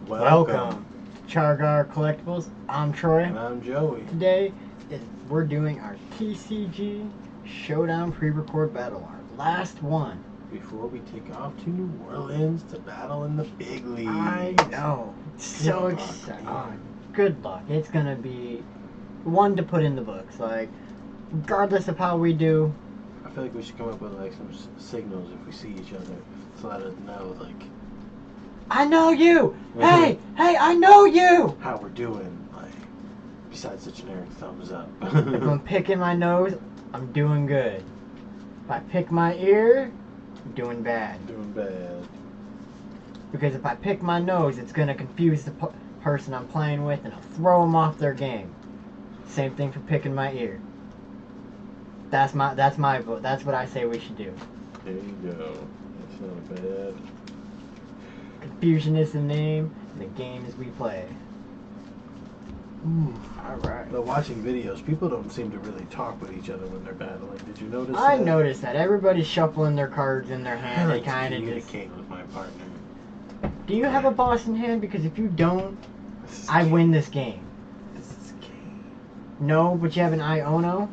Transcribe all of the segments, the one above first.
Welcome. Chargar Collectibles. I'm Troy. And I'm Joey. Today, we're doing our TCG Showdown pre-record battle, our last one. Before we take off to New Orleans to battle in the big leagues. I know. So excited. Oh, good luck. It's going to be one to put in the books. Like, regardless of how we do. I feel like we should come up with like some signals if we see each other to let us know, like, I know you! Hey! Hey, I know you! how we're doing, like, besides the generic thumbs up. If I'm picking my nose, I'm doing good. If I pick my ear, I'm doing bad. Doing bad. Because if I pick my nose, it's going to confuse the person I'm playing with and I'll throw them off their game. Same thing for picking my ear. That's my vote. That's what I say we should do. There you go. That's not bad. Confusion is the name, and the game is we play. Ooh. Alright. But watching videos, people don't seem to really talk with each other when they're battling. Did you notice that? I noticed that. Everybody's shuffling their cards in their hand. They kind of just... communicate with my partner. Do you have a boss in hand? Because if you don't, I win this game. This is game. No, but you have an Iono?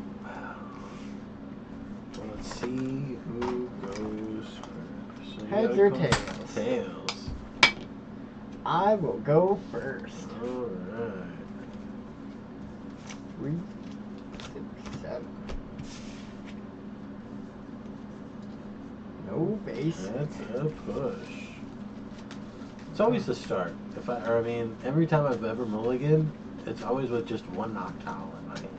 Well, let's see who goes first. So Heads or tails? Tails. I will go first. Alright. 3, 6, 7. No base. That's a push. It's always the start. Every time I've ever mulliganed, it's always with just one Noctowl in my hand.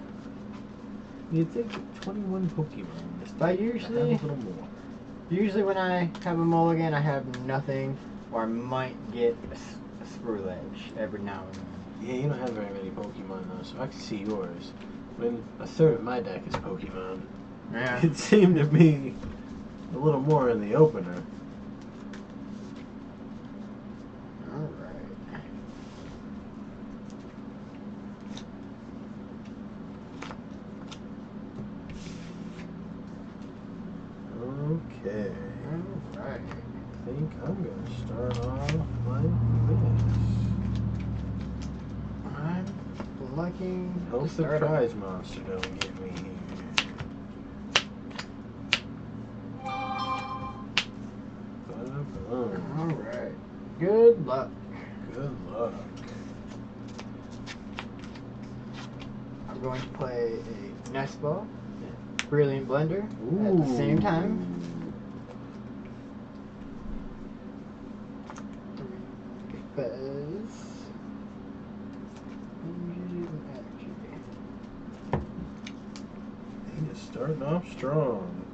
You'd think 21 Pokemon this time. Usually, I have a little more. Usually when I have a mulligan, I have nothing, or I might get a Ceruledge every now and then. Yeah, you don't have very many Pokemon though, so I can see yours. When a third of my deck is Pokemon, Yeah. it seemed to be a little more in the opener. Alright. Okay. Alright. I think I'm going to start off like this. I'm liking Hope to the start off. prize monster don't get me here. Ba-da-boom. Alright. Good luck. Good luck. I'm going to play a Nest Ball, Brilliant Blender at the same time. Because He is starting off strong.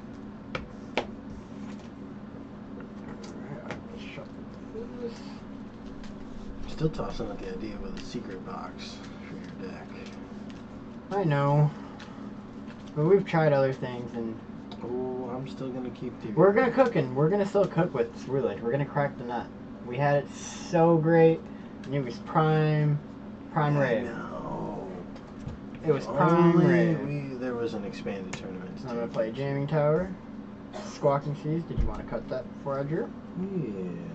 Still tossing out the idea with a secret box for your deck. I know, but we've tried other things and Oh, I'm still gonna keep the. we're gonna still cook with Ceruledge. We're gonna crack the nut. We had it so great, and it was prime rave. No. It was prime rave. There was an expanded tournament. I'm gonna play Jamming Tower, Squawking Seas. Did you want to cut that before I drew? Yeah,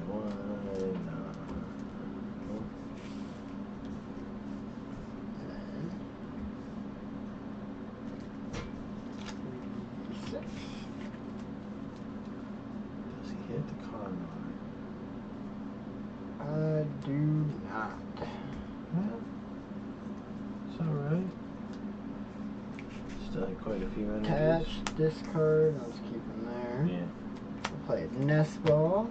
why not? Six. Does he hit the card line? I do not. Well, it's alright. Still have quite a few energies. Attach this card. I'll just keep them there. Yeah. I'll play Nest Ball.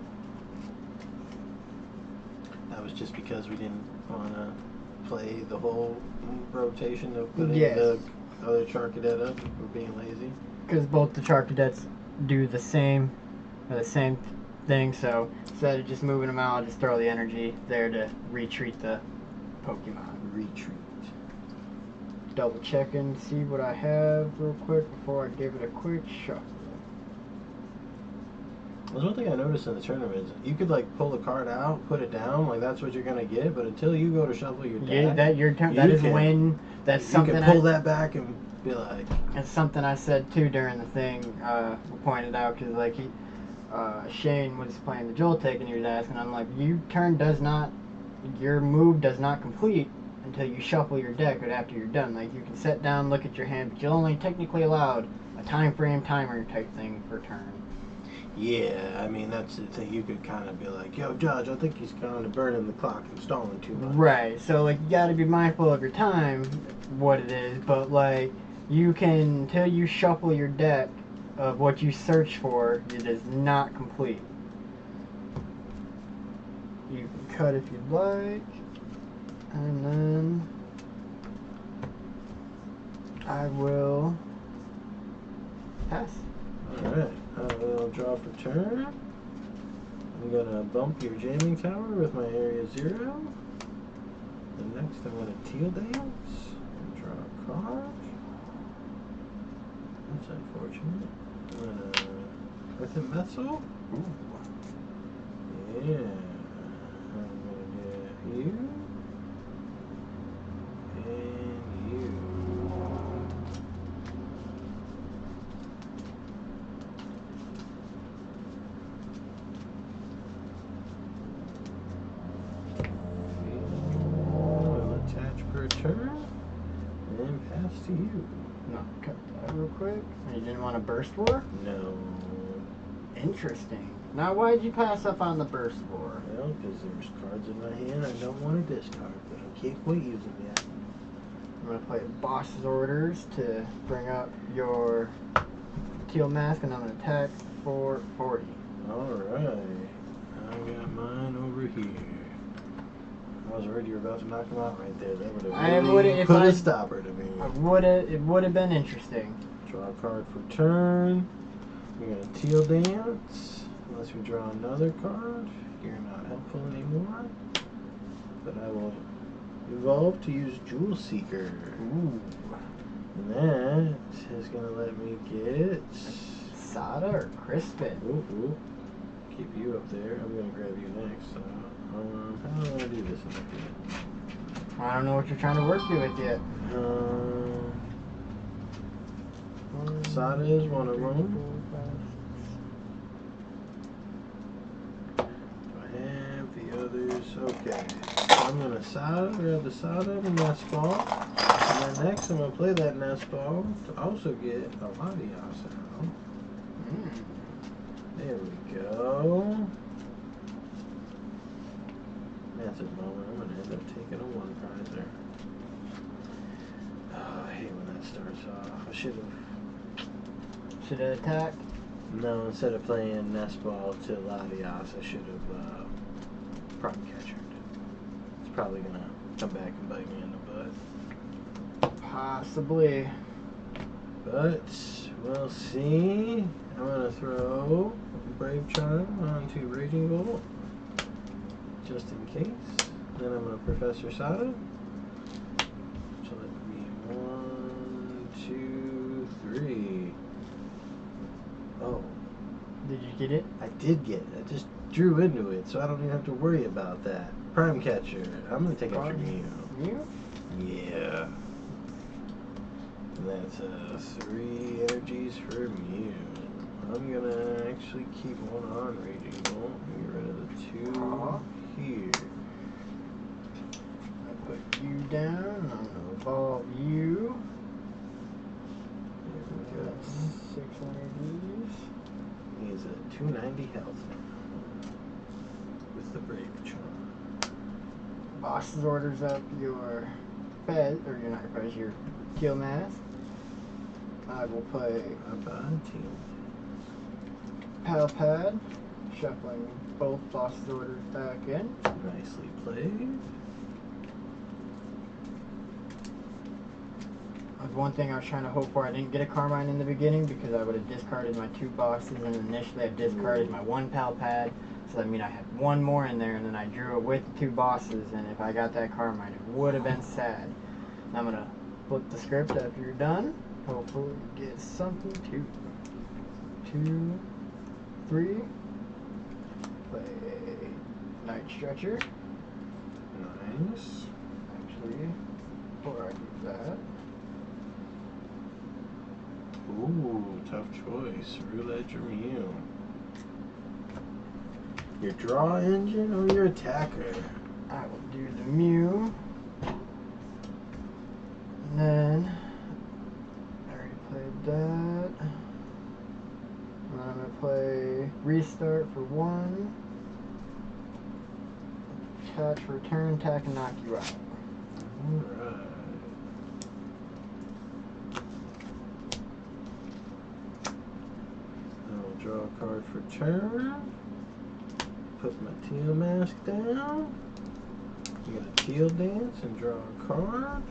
That was just because we didn't want to play the whole rotation of putting Yes. the other Charcadet up. We're being lazy. Because both the Charcadets do the same thing, so instead of just moving them out, I'll just throw the energy there to retreat the Pokemon. Retreat. Double checking, see what I have real quick before I give it a quick shuffle. There's one thing I noticed in the tournaments. You could like pull the card out, put it down, like that's what you're gonna get. But until you go to shuffle your deck, Yeah, that your turn. you That is can- when. That's you something. can pull that back and be like. That's something I said too during the thing. Pointed out because like Shane was playing the Joltik and he was asking. I'm like, your turn does not your move does not complete until you shuffle your deck or after you're done. Like, you can sit down, look at your hand, but you're only technically allowed a time frame timer type thing per turn. Yeah, I mean, that's the thing. You could kind of be like, yo, Judge, I think he's kind of burning the clock and stalling too much. Right, so, like, you gotta be mindful of your time, what it is, but, like, you can, until you shuffle your deck of what you search for, it is not complete. You can cut if you'd like, and then I will pass. Alright, I will draw for turn. I'm gonna bump your jamming tower with my area 0. And next I'm gonna teal dance and draw a card. That's unfortunate. With a missile? Ooh. Yeah. I'm gonna get you. And you. I'll attach per turn. And then pass to you. No, cut that real quick. You didn't want a burst war? No. Interesting. Now, why'd you pass up on the burst war? Well, because there's cards in my hand I don't want to discard, but I can't quite use them yet. I'm going to play Boss's Orders to bring up your Teal Mask, and I'm going to attack for 40. Alright. I got mine over here. I was worried you were about to knock him out right there. That would have really put a stopper to me. It would have been interesting. Draw a card for turn. We're going to teal dance. Unless we draw another card. You're not helpful anymore. But I will evolve to use Jewel Seeker. Ooh. And that is going to let me get Sada or Crispin? Ooh. Keep you up there. I'm going to grab you next. So, how do I want to do this in the I don't know what you're trying to work with yet. Sada is one of them. Others. Okay, so I'm gonna grab the Sada nest ball, and then next I'm gonna play that nest ball to also get a Latias out. There we go. That's a moment. I'm gonna end up taking a 1 prizer. Oh, I hate when that starts off. I Should have attacked? No, instead of playing nest ball to Latias, I should have Prime Catcher. It's probably gonna come back and bite me in the butt. Possibly. But we'll see. I'm gonna throw Brave Charm onto Raging Bolt, just in case. Then I'm gonna Professor Sada. So let me 1, 2, 3. Oh. Did you get it? I did get it. I just drew into it, so I don't even have to worry about that. Prime Catcher. I'm gonna take out your Mew. Mew? Yeah. And that's 3 energies for Mew. I'm gonna actually keep one on Raging Bolt and get rid of the 2 here. I put you down. I'm gonna evolve you. There we go. 6 energies. He's at 290 health now. With the Brave Charm. Boss's Orders up your Fez, or you're not your Fez, your Teal Mask. I will play Pal Pad, shuffling both Boss's Orders back in. Nicely played. One thing I was trying to hope for, I didn't get a Carmine in the beginning because I would have discarded my 2 boxes, and initially I discarded my 1 Pal Pad, so that means I had 1 more in there, and then I drew it with the 2 bosses, and if I got that Carmine, it would have been sad. I'm going to flip the script after you're done. Hopefully you get something. 2, 3. Play Night Stretcher. Nice. Actually, before I do that, Ooh, tough choice. Ceruledge or Mew. Your draw engine or your attacker? I will do the Mew. And then I already played that. And then I'm gonna play Restart for 1. Catch, return, attack, and knock you out. Alright. I'll draw a card for turn. Put my teal mask down. Get a teal dance and draw a card.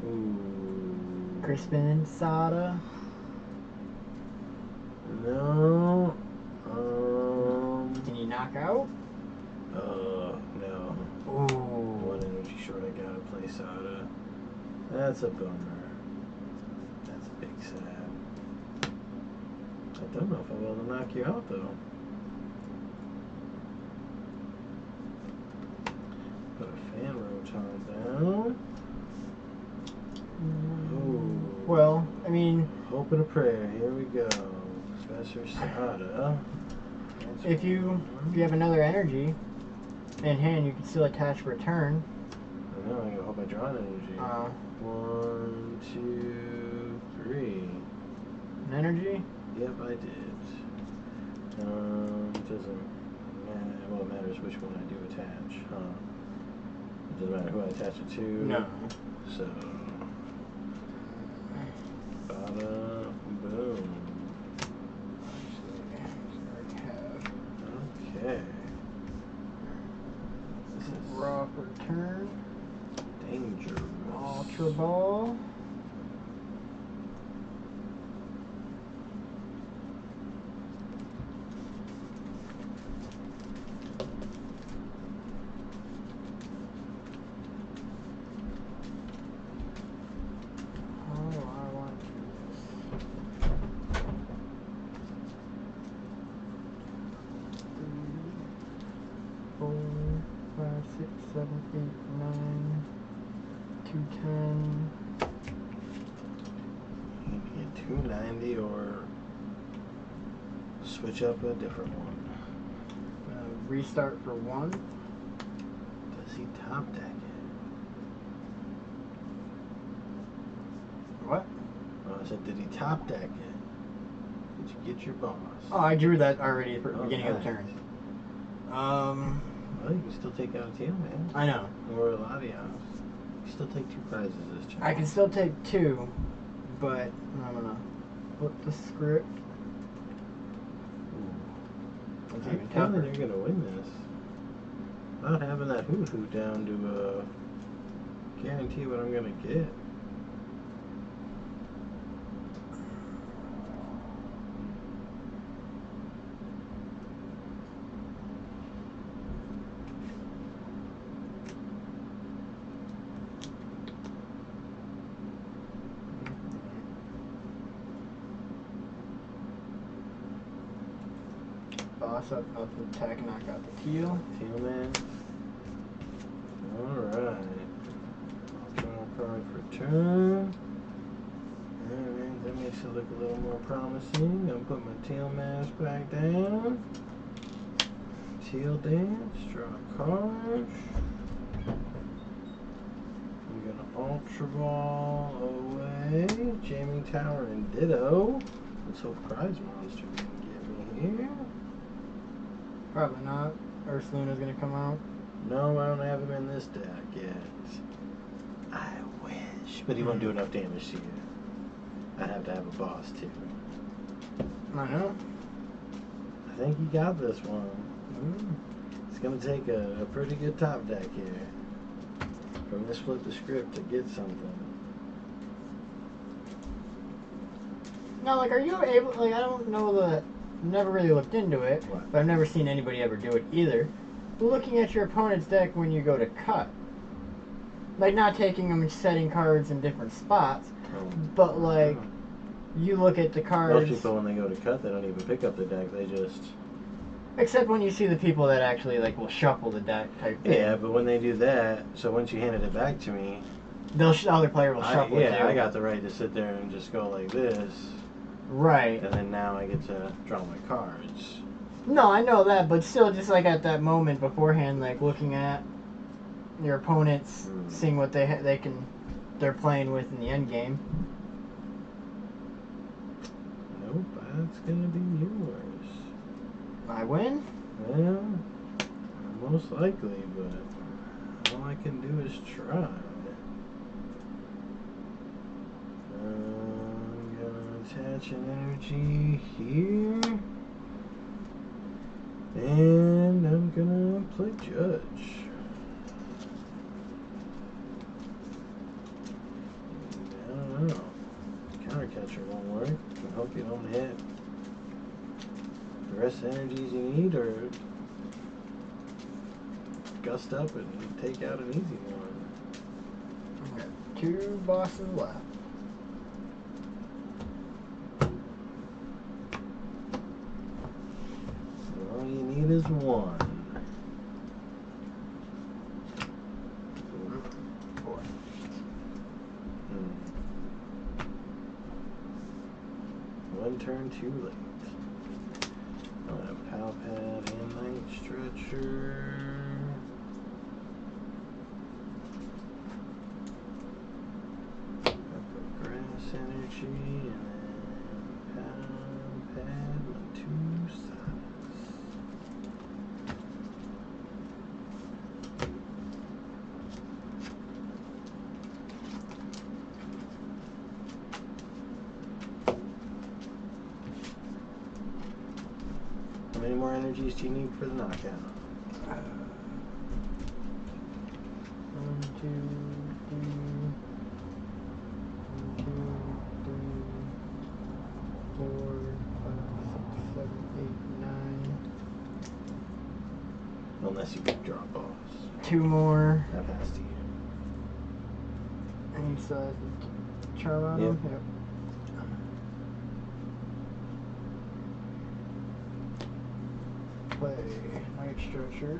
Ooh. Crispin Sada. No. Can you knock out? No. Ooh. One energy short, I gotta play Sada. That's a bummer. That's a big sad. I don't know if I'll be able to knock you out though. Put a fan roton down. Ooh. Well, I mean, Hope and a prayer. Here we go. Professor Sada. if you have another energy in hand, you can still attach return. I know, I hope I draw an energy. 1, 2, 3. An energy? Yep, I did. It doesn't matter. Well, it matters which one I do attach, huh? It doesn't matter who I attach it to. No. So, bada boom. Okay. This is Raw return. dangerous. Ultra Ball. Six, 7, 8, 9, 210. You can get 290 or switch up a different one. Restart for 1. Does he top deck it? What? Oh, I said, did he top deck it? Did you get your boss? Oh, I drew that already at the Oh, beginning of the nice. turn. Well, you can still take out a tail, man. I know. Or a Latios. You can still take 2 prizes this turn. I can still take 2, but I'm gonna flip the script. It's even I'm telling tougher. you're gonna win this. Not having that hoo-hoo down to guarantee what I'm gonna get. Boss up the attack, knock out the teal. Teal man. Alright. I'll draw a card for turn. Alright, that makes it look a little more promising. I'll put my teal mask back down. Teal dance, draw a card. I'm gonna Ultra Ball away. Jamming Tower and Ditto. Let's hope Prize Monster can get me here. Probably not. Ursaluna's gonna come out. No, I don't have him in this deck yet. I wish. But he won't do enough damage to you. I'd have to have a boss too. I know. I think he got this one. It's going to take a pretty good top deck here. From this flip the script to get something. Now, like, are you able, like, I don't know the, never really looked into it, What? but I've never seen anybody ever do it either. Looking at your opponent's deck when you go to cut. Like, not taking them and setting cards in different spots, but, like, you look at the cards. Most people, when they go to cut, they don't even pick up the deck. They just... Except when you see the people that actually, like, will shuffle the deck type thing. Yeah, but when they do that, so once you handed it back to me... The other player will shuffle it too. I got the right to sit there and just go like this. Right. And then now I get to draw my cards. No, I know that, but still, just like at that moment beforehand, like looking at your opponents, seeing what they're playing with in the end game. Nope, that's gonna be yours. I win. Well, most likely, but all I can do is try. I'm gonna attach an energy here. And I'm gonna play Judge. I don't know. Counter catcher won't work. I hope you don't hit the rest of the energies you need, or gust up and take out an easy one. I've got 2 bosses left. All you need is one. One turn too late. I'll have Pal Pad and Night Stretcher. I'll put Grass Energy and then Pal Pad my 2 sides. How many more energies do you need for the knockout? 1, 2, 3. 1, 2, 3, 4, 5, 6, 7, 8, 9. Unless you could drop offs. 2 more. That has to you. And he still has the charm on him? Yep. Play Night Stretcher.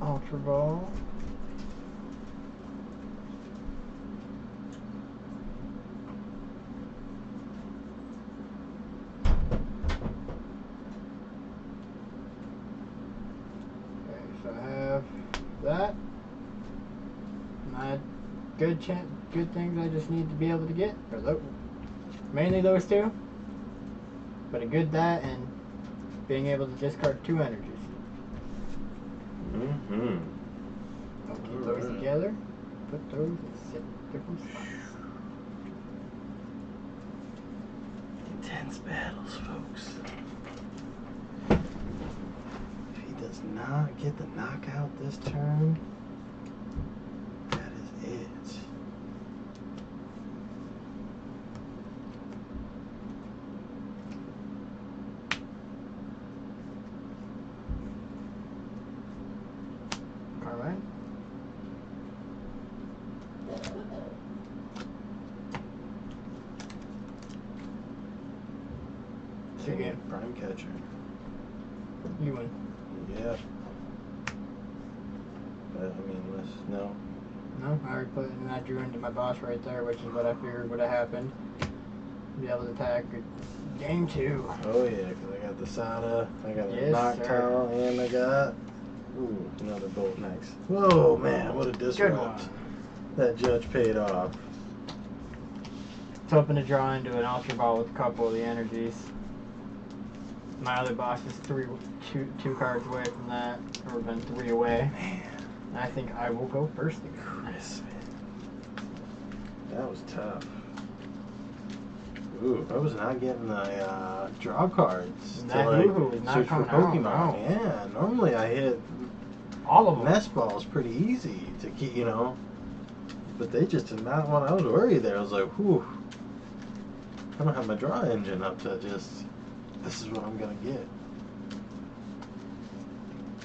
Ultra Ball. Okay, so I have that. My good things I just need to be able to get are mainly those 2. But a good that and being able to discard 2 energies. I'll keep those together. Put those in different spots. Intense battles, folks. If he does not get the knockout this turn, that is it. Alright. So you get Prime catcher. you win. Yeah. But I mean, no. No, I already put it and I drew into my boss right there, which is what I figured would have happened. Be able to attack game 2. Oh yeah, because I got the Sada, I got a Yes, Noctowl, and I got another Bolt next. Whoa, man, what a disrupt. That Judge paid off. It's hoping to draw into an Ultra Ball with a couple of the energies. My other boss is two cards away from that, or been 3 away. Man. And I think I will go first again. Crisp. That was tough. Ooh, I was not getting the draw cards That to like Hoo-Hoo is not search for coming out, Pokemon. no. Yeah, normally I hit All of them. Nest Balls pretty easy to keep, but they just did not want. I was worried there. I was like, whew. I don't have my draw engine up to just. This is what I'm gonna get.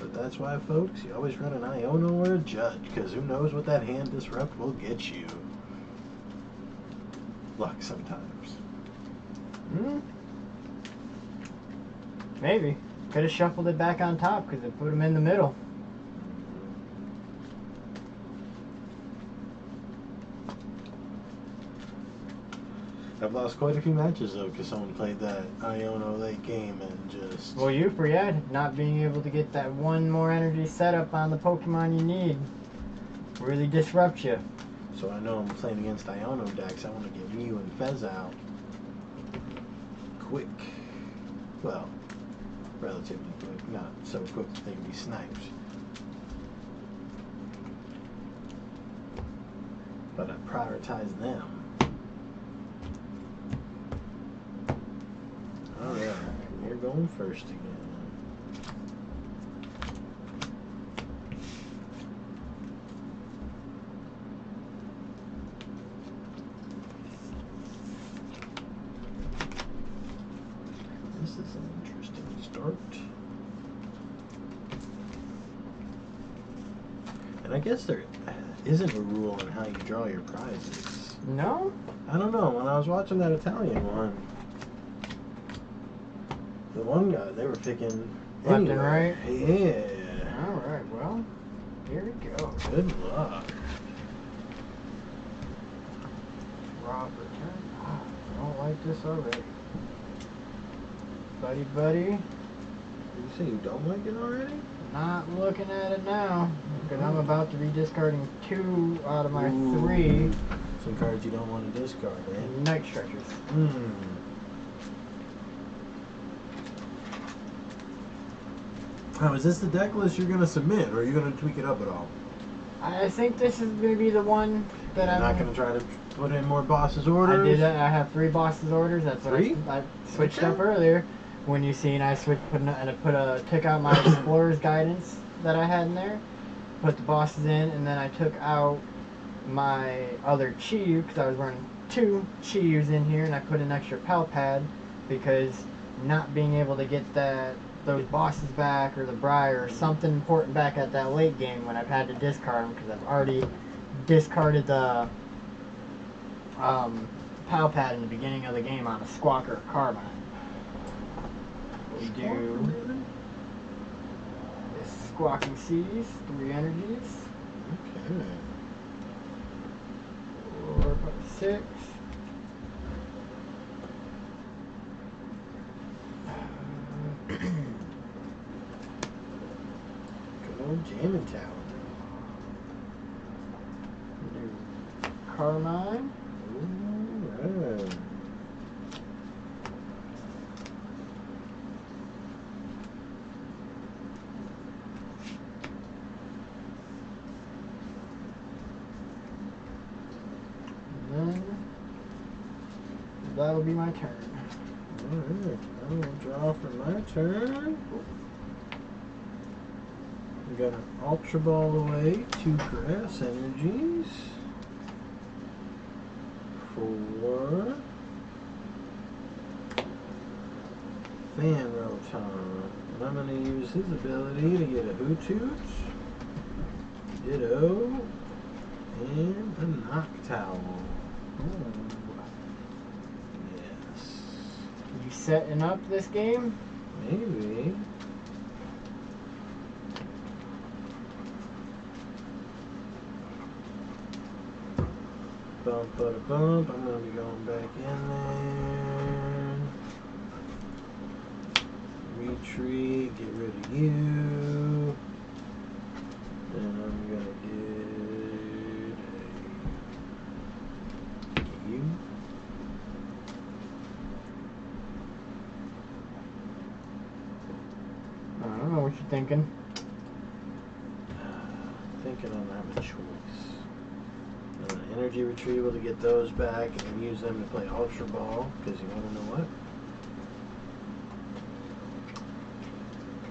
But that's why, folks, you always run an Iono or a Judge, because who knows what that hand disrupt will get you. Luck sometimes. Maybe. Could have shuffled it back on top because it put him in the middle. I've lost quite a few matches though, because someone played that Iono late game and just. Well, you for not being able to get that one more energy setup on the Pokemon you need really disrupts you. So I know I'm playing against Iono decks. I want to get Mew and Fez out quick. Well, relatively quick. Not so quick that they can be sniped. But I prioritize them. Alright, you're going first again. This is an interesting start. And I guess there isn't a rule on how you draw your prizes. No? I don't know. When I was watching that Italian one, the one guy, they were picking Left and right? Yeah. Alright, well, here we go. Good luck. Draw for turn. Ah, I don't like this already. Buddy. Did you say you don't like it already? Not looking at it now. Because I'm about to be discarding 2 out of my Ooh. 3 Some cards you don't want to discard, eh? Night Stretchers. Now, is this the deck list you're going to submit, or are you going to tweak it up at all? I think this is going to be the one that You're I'm not going to try to put in more bosses orders? I did that. I have 3 bosses orders. That's what I switched Okay. up earlier. When you seen I took out my Explorer's Guidance that I had in there, put the bosses in, and then I took out my other Chiyu because I was running 2 Chiyus in here, and I put an extra Pal Pad because not being able to get those bosses back or the Briar or something important back at that late game when I've had to discard them because I've already discarded the Pal Pad in the beginning of the game on a Squawker or Carbine. We do this Squawking Seas, 3 energies. Okay. 4, 5, 6. Good old Jamming Tower. We do Carmine. Alright. Then that'll be my turn. Alright, I will draw for my turn. We got an Ultra Ball away, 2 Grass Energies, 4 Fan Rotom. And I'm going to use his ability to get a Hoothoot, Ditto, and a Noctowl. Yes. You setting up this game? Maybe. Bump, bump. I'm going to be going back in there. Retreat, get rid of you. And I'm going to get you. I don't know what you're thinking. Thinking I'm going to have a choice. Energy retrieval to get those back and then use them to play Ultra Ball, because you want to know what?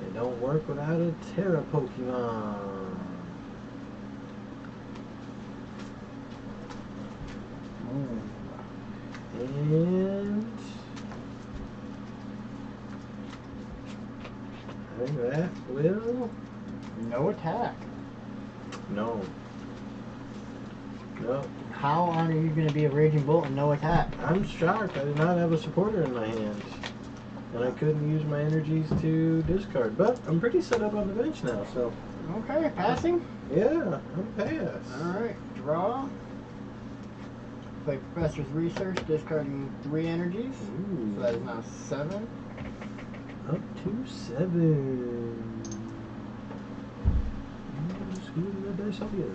They don't work without a Terra Pokemon. And I think that will... No attack. No. No. How are you going to be a Raging Bolt and no attack? I'm shocked. I did not have a supporter in my hand. And I couldn't use my energies to discard. But I'm pretty set up on the bench now, so... Okay, passing? Yeah, I'm pass. Alright, draw. Play Professor's Research, discarding 3 energies. Ooh. So that is now 7. Up to 7. Screwing that dice up here.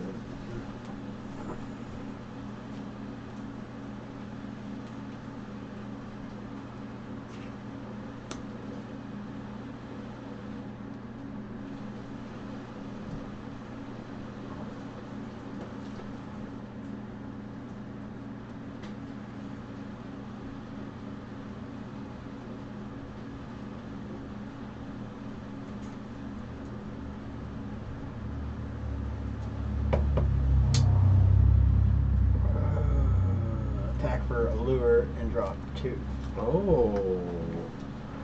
Attack for Allure and draw 2. Oh.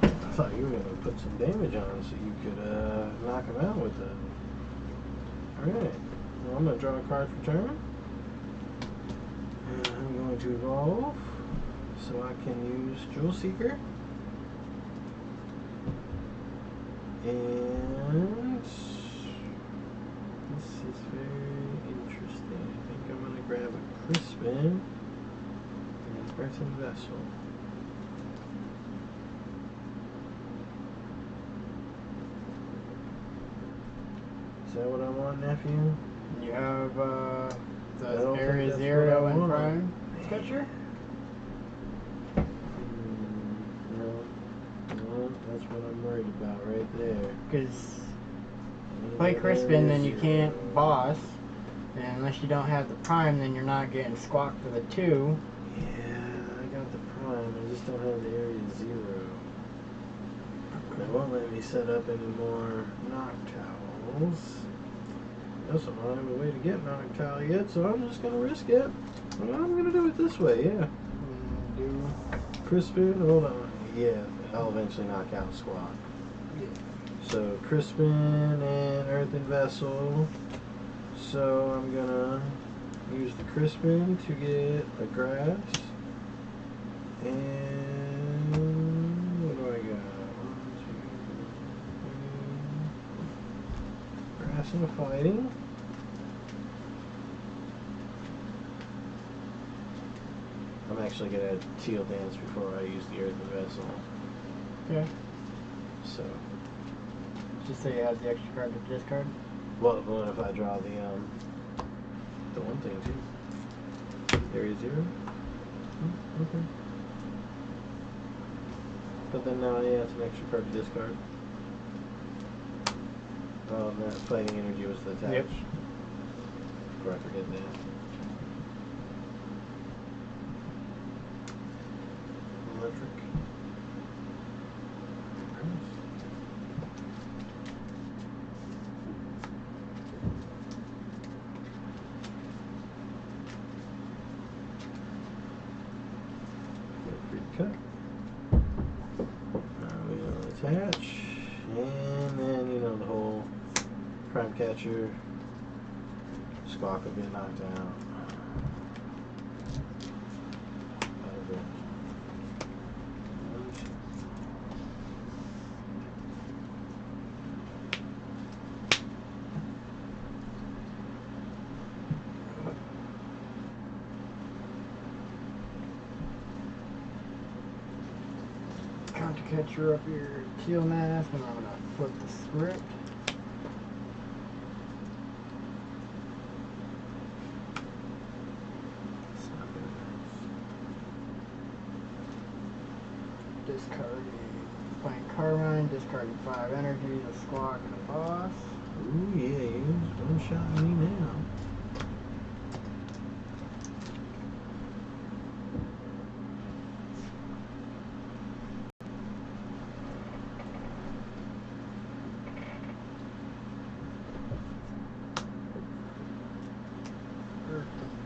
I thought you were going to put some damage on so you could knock him out with it. Alright. Well, I'm going to draw a card for turn. And I'm going to evolve so I can use Jewel Seeker. And this is very interesting. I think I'm going to grab a Crispin and an Earthen Vessel. Is that what I want, nephew? You have I the don't think Area that's 0 what I and want. Prime Sketcher? No. No, that's what I'm worried about right there. Because play Crispin, then you can't boss. And unless you don't have the Prime, then you're not getting squawked for the 2. Yeah, I got the Prime. I just don't have the Area 0. They won't let me set up any more Noctowls. I also don't have a way to get Noctowl yet, so I'm just going to risk it. Well, I'm going to do it this way, yeah. Do Crispin, hold on. Yeah, I'll eventually knock out Squawk. So, Crispin and Earthen Vessel. So, I'm going to use the Crispin to get a Grass. And what do I got? 1, 2, 3. Grass and a Fighting. I'm actually going to Teal Dance before I use the Earthen Vessel. Okay. So, Just so you have the extra card to discard. what if I draw the one thing too? Area 0? Okay. But then now, yeah, it's an extra card to discard. Oh, and that fighting energy was the attach. Yep. Before I forget that. Electric. Cut. We'll attach, and then the whole Prime Catcher Squawk will get knocked out. Counter Catcher up your Teal Mask, and I'm going to flip the script. Discarding, playing Carmine, discarding 5 energies, a Squawk, and a Boss. Ooh, yeah, he's one-shotting me now.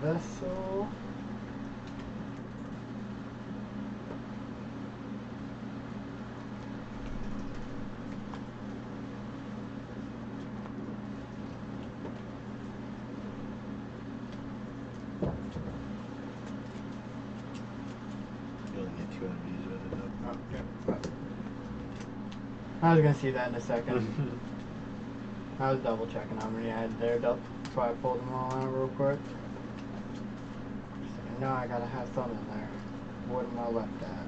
Vessel. You only get 2 energies with it, though. Oh, okay. I was gonna see that in a second. I was double checking how many I had there. That's why I pulled them all out real quick. know I gotta have some in there. What am I left at?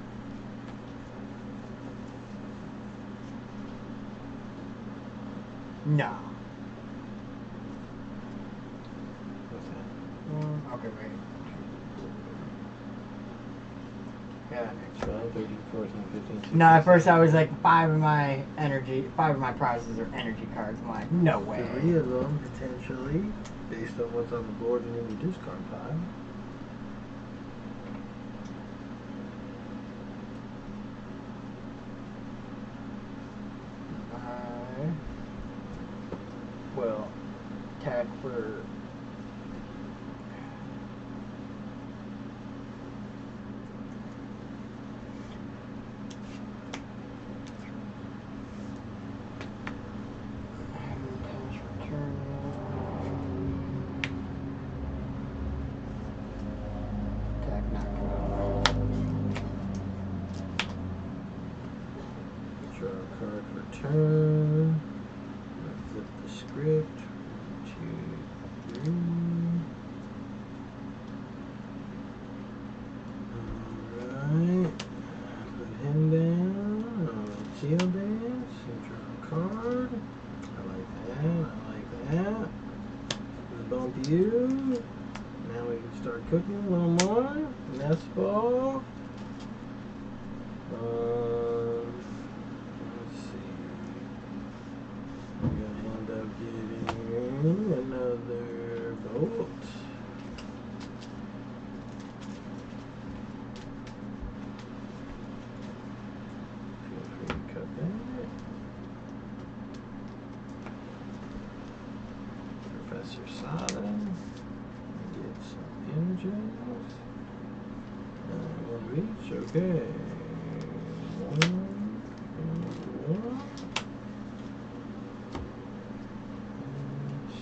No. Okay, wait. Yeah, that makes 12, 13, 14, 15, 16, no, at first I was like, 5 of my prizes are energy cards. I'm like, no way. 3 of them, potentially, based on what's on the board and in your discard pile. I will tag for Draw a card for turn. Flip the script. 1, 2, 3. Alright. Put him down. Seal dance. And draw a card. I like that. I like that. Let's bump you. Now we can start cooking a little more. Nest ball. Let's see. We're gonna end up getting another bolt. Feel free to cut that. Professor Sada. Get some engines. One reach, okay. 1,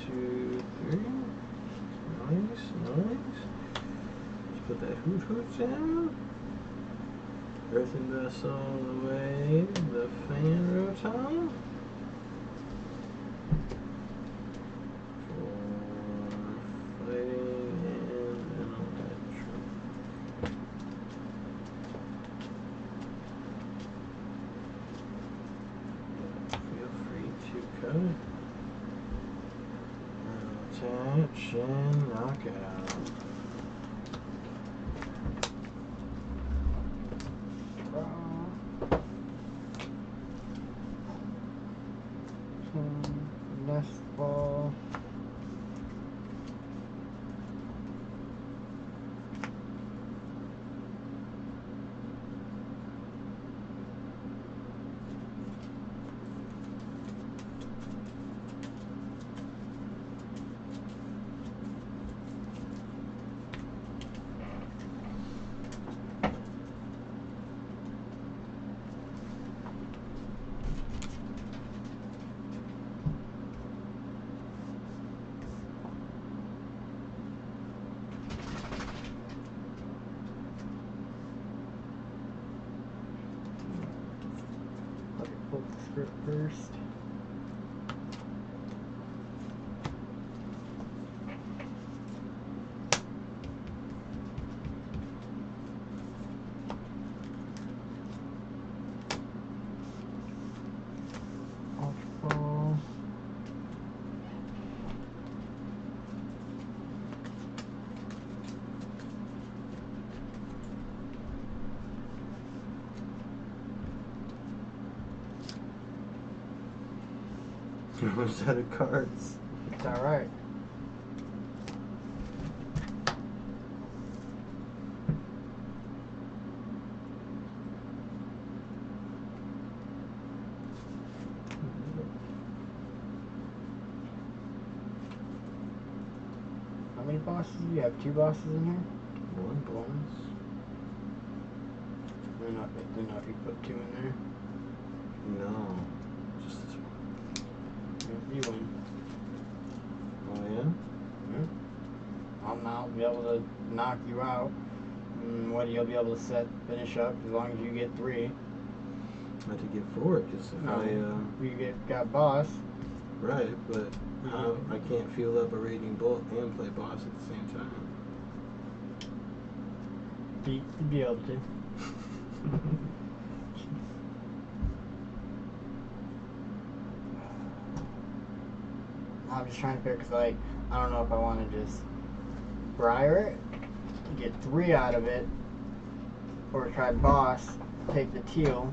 2, 3. Nice, nice. Let's put that hoot down. Earthen vessel away. The fan rotom. For fighting and electro. Feel free to cut it. Attach and knock out. Nest ball. Pull the script first. Ball. Almost out of cards. It's alright. How many bosses do you have? 2 bosses in here? 1 bonus. They're not you put 2 in there. No. Just this one. You win. Oh yeah? I'll be able to knock you out. And what you'll be able to finish up as long as you get 3. I had to get 4 because if you got boss. Right, but I can't fuel up a raging bolt and play boss at the same time. You'd be able to. I'm just trying to figure, cause like, I don't know if I want to just briar it, get 3 out of it, or try boss, take the teal.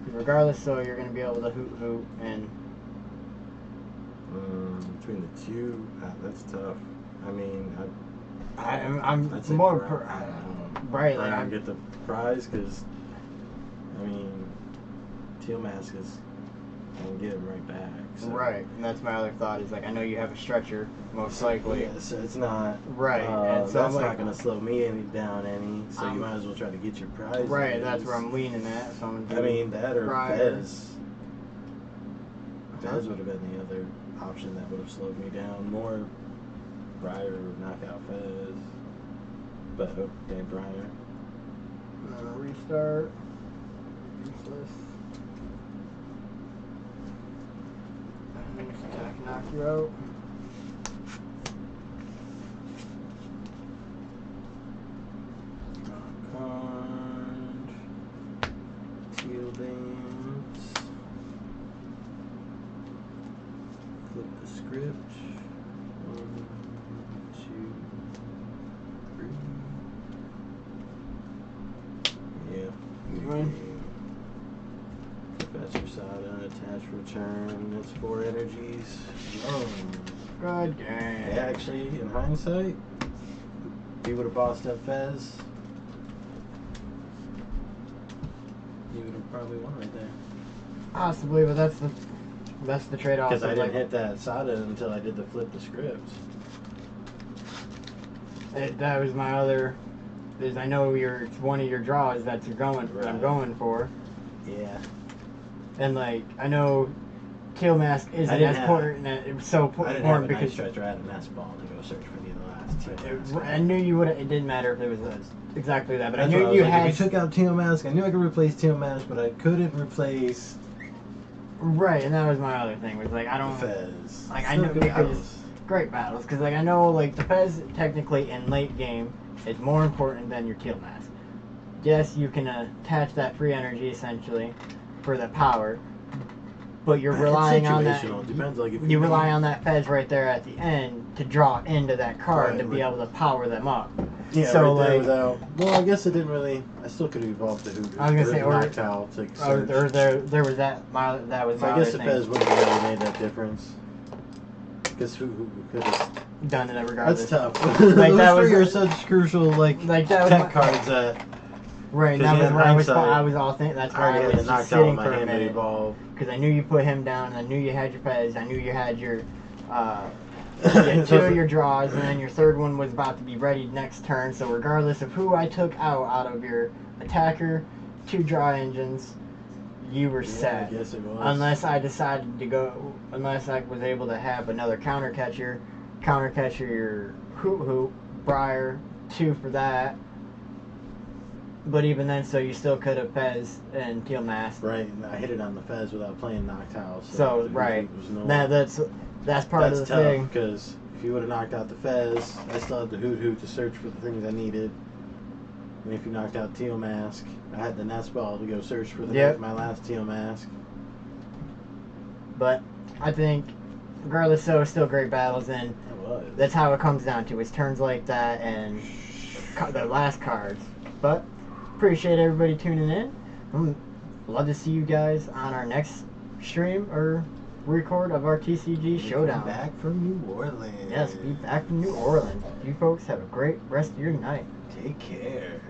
Regardless, so you're going to be able to hoot and. Between the two, that's tough. I mean, I'm I'd say more Briar like I'm get the prize because, I mean, Teal Mask is gonna get him right back. So. Right, and that's my other thought is like I know you have a stretcher most likely. Yeah, so it's not right, and so that's I'm like, not gonna slow me down any. So you might as well try to get your prize. Right, that's where I'm leaning at. So I'm I mean, that or Briar. Fez. Fez would have been the other option that would have slowed me down more. Briar would knock out Fez. But okay, Briar. Restart. Useless. Attack, knock you out. Card. Teal Dance. Flip the script. 1, 2, 3. Yeah. Right. Fetch your Sada, attach return. That's 4 energies. Good game. Yeah, actually, in hindsight, if you would have bossed up Fez, you would have probably won right there. Possibly, but that's the trade-off. Because I didn't like, hit that Sada until I did the flip the script. That was my other. Is I know it's one of your draws that you're going. Right. I'm going for. Yeah. And like I know, Teal Mask isn't as important. It's so I didn't have important a nice because stretcher. I had a nest ball to go search for the last Teal Mask. I knew you would. It didn't matter if it was exactly that, but That's I knew what you was had. If you took out Teal Mask, I knew I could replace Teal Mask, but I couldn't replace Right, and that was my other thing. Was like I don't. Fez. Like I Still know good because battles. great battles because like I know like the Fez technically in late game is more important than your Teal Mask. Yes, you can attach that free energy essentially for the power, but you're relying on that. Situational. Depends, like if You rely on that Fez right there at the end to draw into that card Right, to be able to power them up. Yeah, so right there like, without. Well, I guess it didn't really. I still could have evolved the Hoodoo. I was gonna say, or Noctowl to search. or there was that. That was So my I guess other the thing. Fez wouldn't have really made that difference. Because who could have? Done it regardless. That's tough. Like Those that three was are such crucial like that was tech my, cards that. Right, and 'Cause that was in where hindsight, I was all thinking. That's why I I had was the just Noctowl sitting in my for a hand to minute evolve. because I knew you put him down, and I knew you had your Fez. I knew you had your you had 2 of your draws, and then your third one was about to be ready next turn. So regardless of who I took out of your attacker, 2 draw engines, you were set. I guess it was. Unless I decided to go, unless I was able to have another counter catcher your Hoot, Briar, 2 for that. But even then, so you still could have Fez and Teal Mask. Right, and I hit it on the Fez without playing Noctowl. So the right, was no that's part of the tough, thing. because if you would have knocked out the Fez, I still had the Hoot to search for the things I needed. And if you knocked out Teal Mask, I had the Nest Ball to go search for my last Teal Mask. But I think, regardless, so still great battles, and that's how it comes down to. It's turns like that and the last cards. But appreciate everybody tuning in. Love to see you guys on our next stream or record of our TCG Showdown. Back from New Orleans. Yes, be back from New Orleans. You folks have a great rest of your night. Take care.